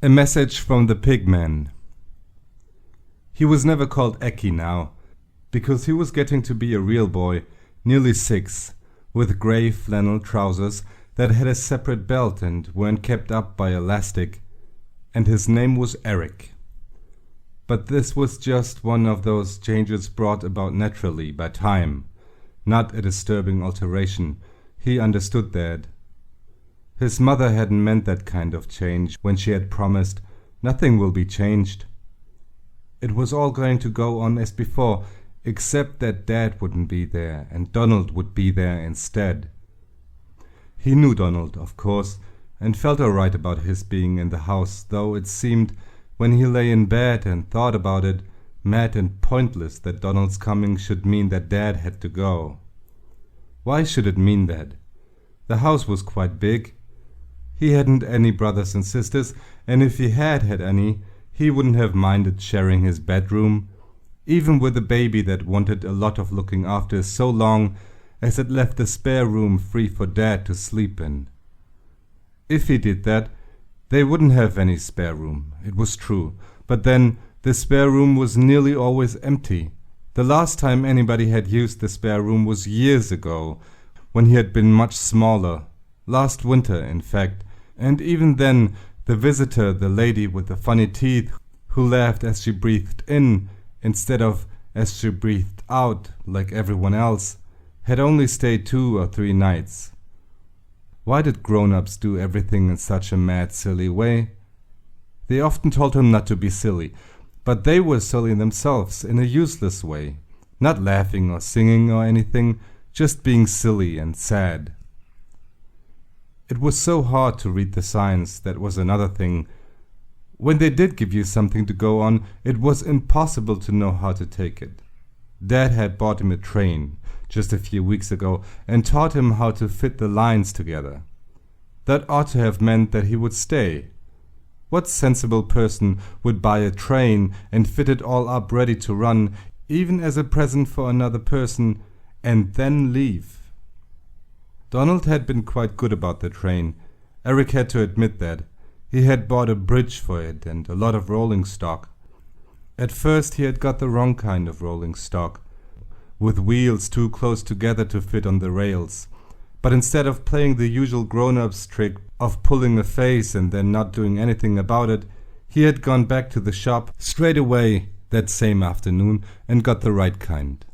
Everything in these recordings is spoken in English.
A message from the Pigman. He was never called Eki now, because he was getting to be a real boy, nearly 6, with grey flannel trousers that had a separate belt and weren't kept up by elastic, and his name was Eric. But this was just one of those changes brought about naturally by time, not a disturbing alteration. He understood that. His mother hadn't meant that kind of change when she had promised, "Nothing will be changed." It was all going to go on as before, except that Dad wouldn't be there and Donald would be there instead. He knew Donald, of course, and felt all right about his being in the house, though it seemed, when he lay in bed and thought about it, mad and pointless that Donald's coming should mean that Dad had to go. Why should it mean that? The house was quite big. He hadn't any brothers and sisters, and if he had had any, he wouldn't have minded sharing his bedroom, even with a baby that wanted a lot of looking after so long as it left the spare room free for Dad to sleep in. If he did that, they wouldn't have any spare room, it was true, but then the spare room was nearly always empty. The last time anybody had used the spare room was years ago, when he had been much smaller, last winter in fact, and even then the visitor, the lady with the funny teeth, who laughed as she breathed in instead of as she breathed out like everyone else, had only stayed 2 or 3 nights. Why did grown-ups do everything in such a mad, silly way? They often told him not to be silly, but they were silly themselves in a useless way, not laughing or singing or anything, just being silly and sad. It was so hard to read the signs, that was another thing. When they did give you something to go on, it was impossible to know how to take it. Dad had bought him a train just a few weeks ago and taught him how to fit the lines together. That ought to have meant that he would stay. What sensible person would buy a train and fit it all up ready to run, even as a present for another person, and then leave? Donald had been quite good about the train. Eric had to admit that. He had bought a bridge for it and a lot of rolling stock. At first he had got the wrong kind of rolling stock, with wheels too close together to fit on the rails. But instead of playing the usual grown-ups trick of pulling a face and then not doing anything about it, he had gone back to the shop straight away that same afternoon and got the right kind.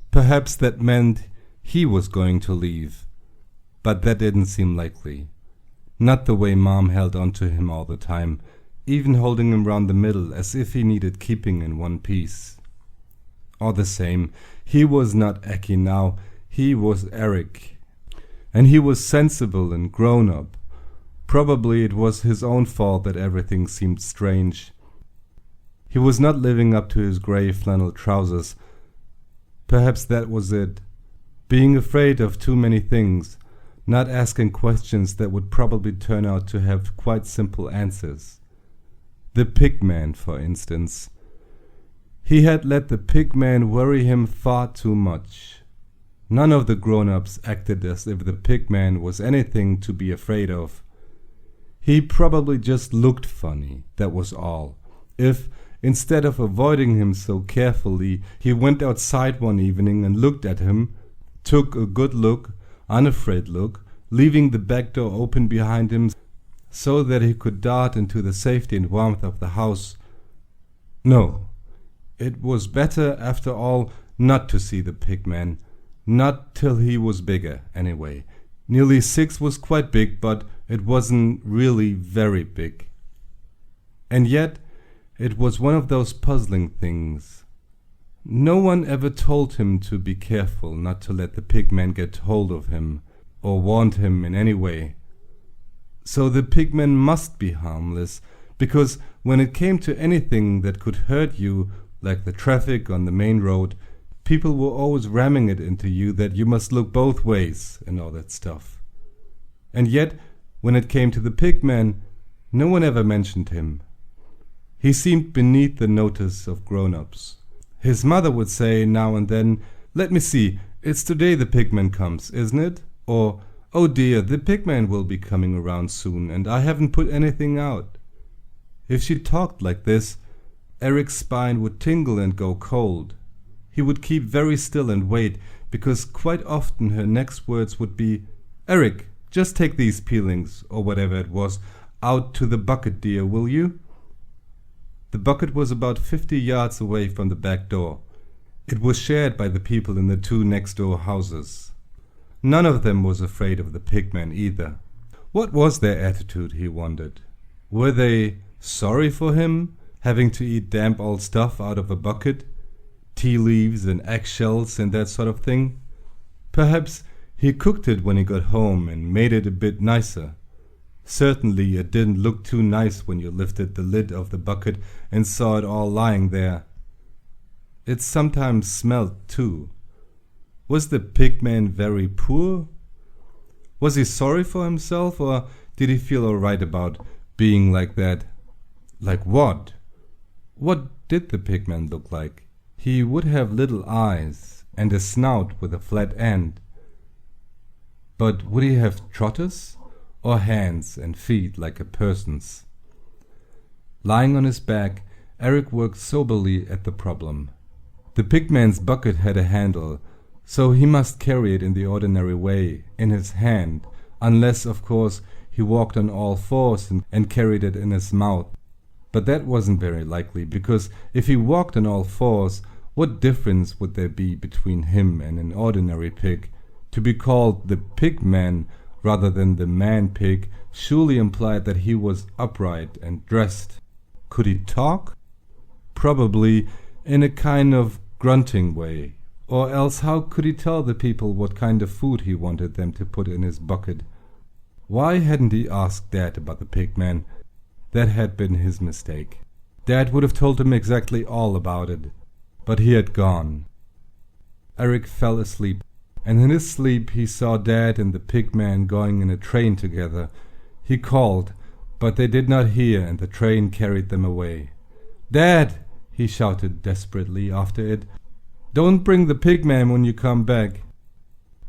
Perhaps that meant he was going to leave. But that didn't seem likely. Not the way Mom held on to him all the time, even holding him round the middle as if he needed keeping in one piece. All the same, he was not Eki now, he was Eric. And he was sensible and grown up. Probably it was his own fault that everything seemed strange. He was not living up to his grey flannel trousers. Perhaps that was it. Being afraid of too many things. Not asking questions that would probably turn out to have quite simple answers. The Pigman, for instance. He had let the Pigman worry him far too much. None of the grown-ups acted as if the Pigman was anything to be afraid of. He probably just looked funny, that was all. If, instead of avoiding him so carefully, he went outside one evening and looked at him, took a good look, unafraid look, leaving the back door open behind him so that he could dart into the safety and warmth of the house. No, it was better, after all, not to see the Pigman. Not till he was bigger, anyway. Nearly 6 was quite big, but it wasn't really very big. And yet, it was one of those puzzling things. No one ever told him to be careful not to let the Pigman get hold of him, or warned him in any way. So the Pigman must be harmless, because when it came to anything that could hurt you, like the traffic on the main road, people were always ramming it into you that you must look both ways and all that stuff. And yet, when it came to the Pigman, no one ever mentioned him. He seemed beneath the notice of grown-ups. His mother would say now and then, "Let me see, it's today the Pigman comes, isn't it?" Or, "Oh dear, the Pigman will be coming around soon, and I haven't put anything out." If she talked like this, Eric's spine would tingle and go cold. He would keep very still and wait, because quite often her next words would be, "Eric, just take these peelings," or whatever it was, "out to the bucket, dear, will you?" The bucket was about 50 yards away from the back door. It was shared by the people in the 2 next-door houses. None of them was afraid of the pigman either. What was their attitude, he wondered? Were they sorry for him, having to eat damp old stuff out of a bucket? Tea leaves and eggshells and that sort of thing? Perhaps he cooked it when he got home and made it a bit nicer. Certainly it didn't look too nice when you lifted the lid of the bucket and saw it all lying there. It sometimes smelled too. Was the pigman very poor? Was he sorry for himself, or did he feel all right about being like that? Like what? What did the pigman look like? He would have little eyes and a snout with a flat end. But would he have trotters, or hands and feet like a person's? Lying on his back, Eric worked soberly at the problem. The pigman's bucket had a handle, so he must carry it in the ordinary way, in his hand, unless, of course, he walked on all fours and carried it in his mouth. But that wasn't very likely, because if he walked on all fours, what difference would there be between him and an ordinary pig? To be called the pigman rather than the man-pig surely implied that he was upright and dressed. Could he talk? Probably in a kind of grunting way. Or else how could he tell the people what kind of food he wanted them to put in his bucket? Why hadn't he asked Dad about the pigman? That had been his mistake. Dad would have told him exactly all about it. But he had gone. Eric fell asleep, and in his sleep he saw Dad and the pigman going in a train together. He called, but they did not hear, and the train carried them away. "Dad!" he shouted desperately after it. "Don't bring the pigman when you come back.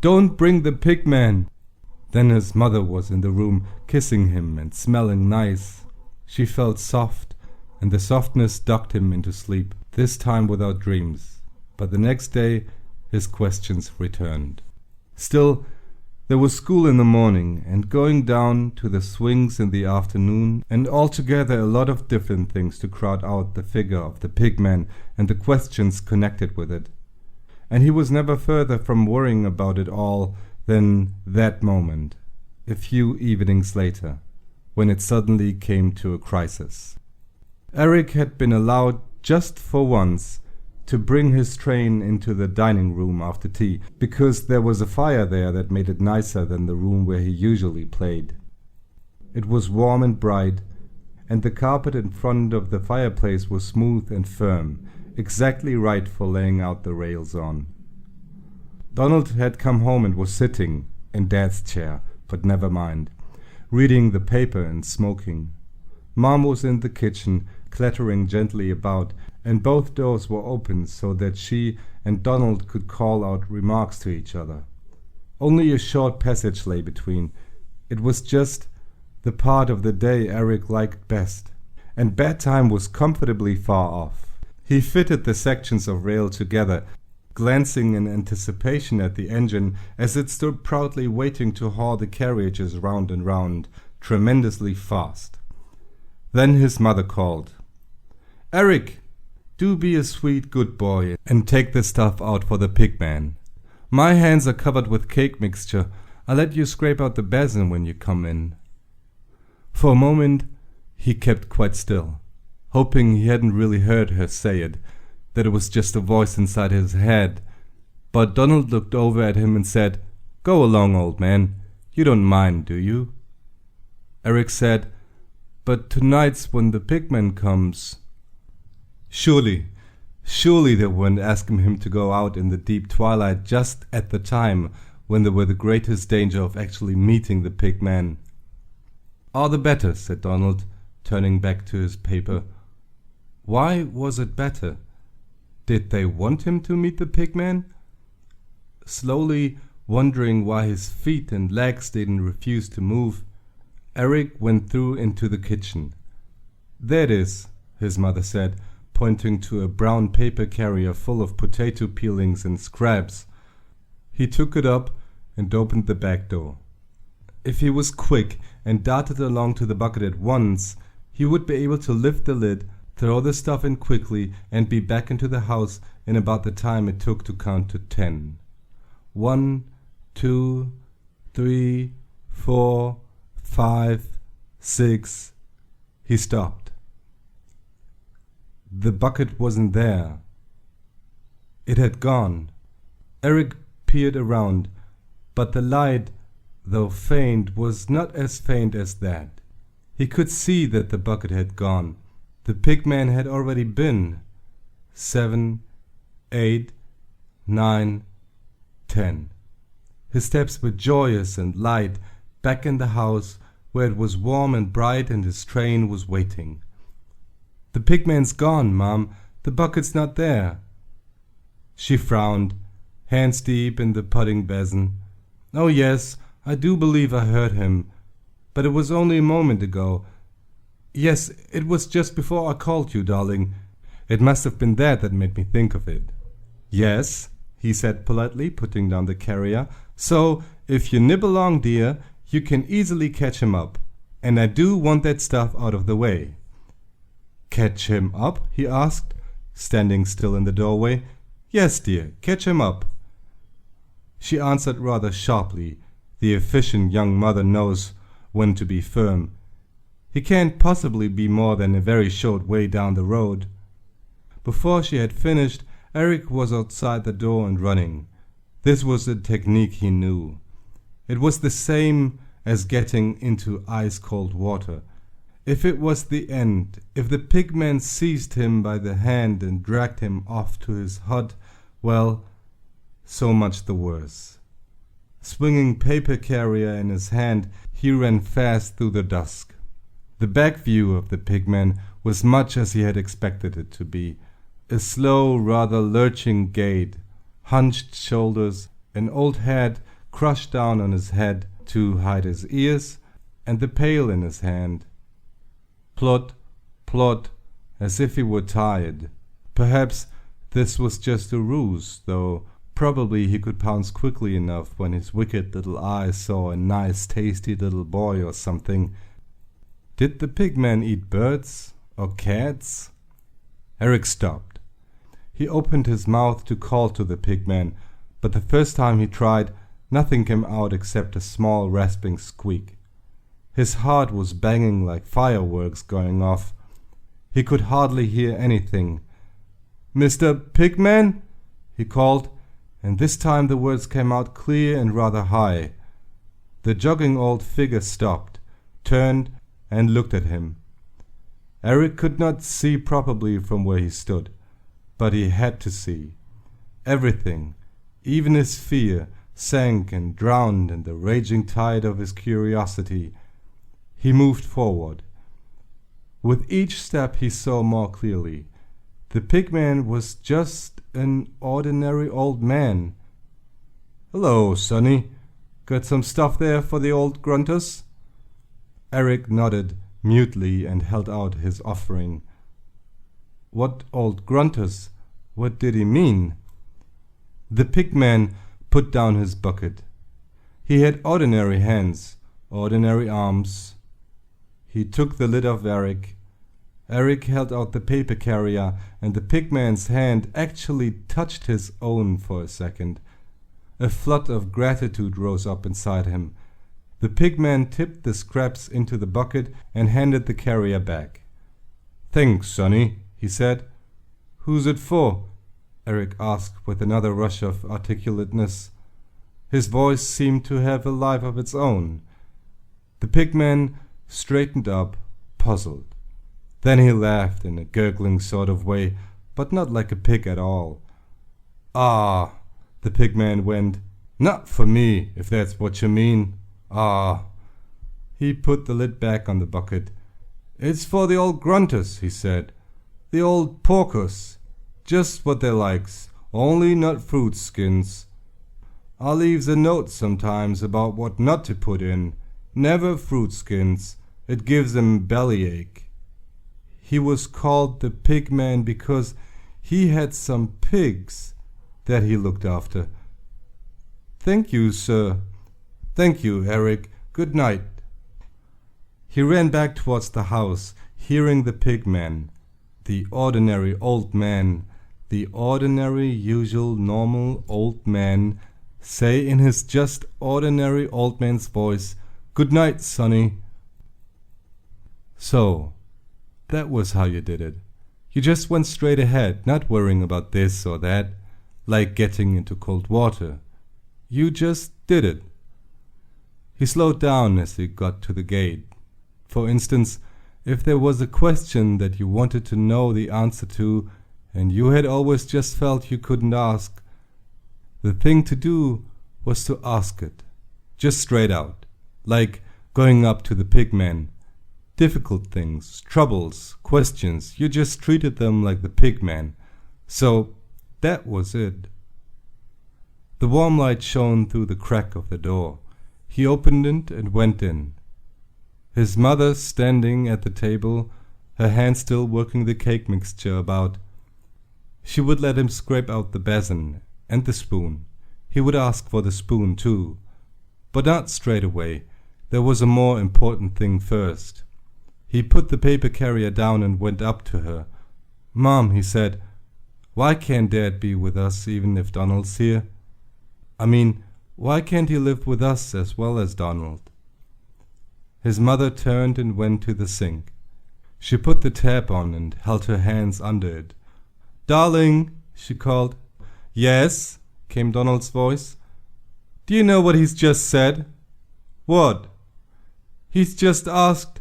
Don't bring the pigman." Then his mother was in the room, kissing him and smelling nice. She felt soft, and the softness ducked him into sleep, this time without dreams. But the next day his questions returned. Still, there was school in the morning, and going down to the swings in the afternoon, and altogether a lot of different things to crowd out the figure of the pigman and the questions connected with it. And he was never further from worrying about it all than that moment, a few evenings later, when it suddenly came to a crisis. Eric had been allowed, just for once, to bring his train into the dining room after tea, because there was a fire there that made it nicer than the room where he usually played. It was warm and bright, and the carpet in front of the fireplace was smooth and firm, exactly right for laying out the rails on. Donald had come home and was sitting in Dad's chair, but never mind, reading the paper and smoking. Mom was in the kitchen, clattering gently about, and both doors were open so that she and Donald could call out remarks to each other. Only a short passage lay between. It was just the part of the day Eric liked best, and bedtime was comfortably far off. He fitted the sections of rail together, glancing in anticipation at the engine as it stood proudly waiting to haul the carriages round and round, tremendously fast. Then his mother called, "Eric, do be a sweet good boy and take the stuff out for the pigman. My hands are covered with cake mixture. I'll let you scrape out the basin when you come in." For a moment he kept quite still, hoping he hadn't really heard her say it, that it was just a voice inside his head. But Donald looked over at him and said, "Go along, old man. You don't mind, do you?" Eric said, "But tonight's when the pigman comes." Surely they weren't asking him to go out in the deep twilight just at the time when there were the greatest danger of actually meeting the pigman. "All the better," said Donald, turning back to his paper. Why was it better? Did they want him to meet the pigman? Slowly wondering why his feet and legs didn't refuse to move, Eric went through into the kitchen. "There it is," his mother said, pointing to a brown paper carrier full of potato peelings and scraps. He took it up and opened the back door. If he was quick and darted along to the bucket at once, he would be able to lift the lid, throw the stuff in quickly, and be back into the house in about the time it took to count to 10. 1, 2, 3, 4, 5, 6. He stopped. The bucket wasn't there. It had gone. Eric peered around, but the light, though faint, was not as faint as that. He could see that the bucket had gone. The pigman had already been. 7, 8, 9, 10. His steps were joyous and light, back in the house where it was warm and bright and his train was waiting. "The pigman's gone, Mom. The bucket's not there." She frowned, hands deep in the pudding basin. "Oh yes, I do believe I heard him, but it was only a moment ago. Yes, it was just before I called you, darling. It must have been that made me think of it." "Yes," he said politely, putting down the carrier. "So, if you nib along, dear, you can easily catch him up. And I do want that stuff out of the way." "Catch him up?" he asked, standing still in the doorway. "Yes, dear, catch him up." She answered rather sharply. The efficient young mother knows when to be firm. "He can't possibly be more than a very short way down the road." Before she had finished, Eric was outside the door and running. This was a technique he knew. It was the same as getting into ice-cold water. If it was the end, if the pigman seized him by the hand and dragged him off to his hut, well, so much the worse. Swinging paper carrier in his hand, he ran fast through the dusk. The back view of the pigman was much as he had expected it to be. A slow, rather lurching gait, hunched shoulders, an old hat crushed down on his head to hide his ears, and the pail in his hand. Plod, plod, as if he were tired. Perhaps this was just a ruse, though probably he could pounce quickly enough when his wicked little eyes saw a nice tasty little boy or something. Did the pigman eat birds or cats? Eric stopped. He opened his mouth to call to the pigman, but the first time he tried, nothing came out except a small rasping squeak. His heart was banging like fireworks going off. He could hardly hear anything. "Mr. Pigman?" he called, and this time the words came out clear and rather high. The jogging old figure stopped, turned, and looked at him. Eric could not see properly from where he stood, but he had to see. Everything, even his fear, sank and drowned in the raging tide of his curiosity. He moved forward. With each step he saw more clearly. The pigman was just an ordinary old man. "Hello, Sonny. Got some stuff there for the old grunters?" Eric nodded mutely and held out his offering. What old grunters? What did he mean? The pigman put down his bucket. He had ordinary hands, ordinary arms. He took the lid off Eric. Eric held out the paper carrier, and the pigman's hand actually touched his own for a second. A flood of gratitude rose up inside him. The pigman tipped the scraps into the bucket and handed the carrier back. "Thanks, Sonny," he said. "Who's it for?" Eric asked with another rush of articulateness. His voice seemed to have a life of its own. The pigman straightened up, puzzled. Then he laughed in a gurgling sort of way, but not like a pig at all. "Ah," the pigman went. "Not for me, if that's what you mean. Ah." He put the lid back on the bucket. "It's for the old grunters," he said. "The old porkers. Just what they likes, only not fruit skins. I leaves a note sometimes about what not to put in. Never fruit skins. It gives 'em bellyache." he was called the Pigman because he had some pigs that he looked after. Thank you, sir. Thank you, Eric. Good night. He ran back towards the house, hearing the Pigman, the ordinary old man, the ordinary, usual, normal old man, say in his just ordinary old man's voice, "Good night, Sonny." So, that was how you did it. You just went straight ahead, not worrying about this or that, like getting into cold water. You just did it. He slowed down as he got to the gate. For instance, if there was a question that you wanted to know the answer to, and you had always just felt you couldn't ask, the thing to do was to ask it, just straight out, like going up to the Pigman. Difficult things, troubles, questions, you just treated them like the Pigman. So that was it. The warm light shone through the crack of the door. He opened it and went in. His mother standing at the table, her hand still working the cake mixture about. She would let him scrape out the basin and the spoon. He would ask for the spoon too. But not straight away. There was a more important thing first. He put the paper carrier down and went up to her. "Mom," he said, "why can't Dad be with us even if Donald's here? I mean, why can't he live with us as well as Donald?" His mother turned and went to the sink. She put the tap on and held her hands under it. "Darling," she called. "Yes," came Donald's voice. "Do you know what he's just said?" "What?" "He's just asked—"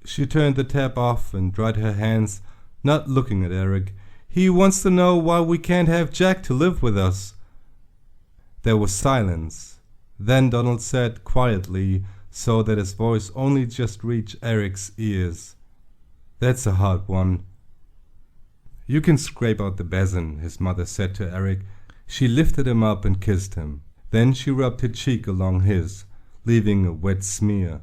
She turned the tap off and dried her hands, not looking at Eric. "He wants to know why we can't have Jack to live with us." There was silence. Then Donald said quietly, so that his voice only just reached Eric's ears, "That's a hard one." "You can scrape out the basin," his mother said to Eric. She lifted him up and kissed him. Then she rubbed her cheek along his, leaving a wet smear.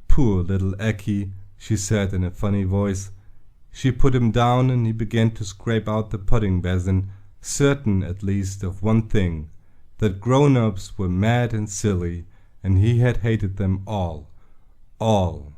"Poor little Eki," she said in a funny voice. She put him down and he began to scrape out the pudding basin, certain at least of one thing, that grown-ups were mad and silly, and he had hated them all. All.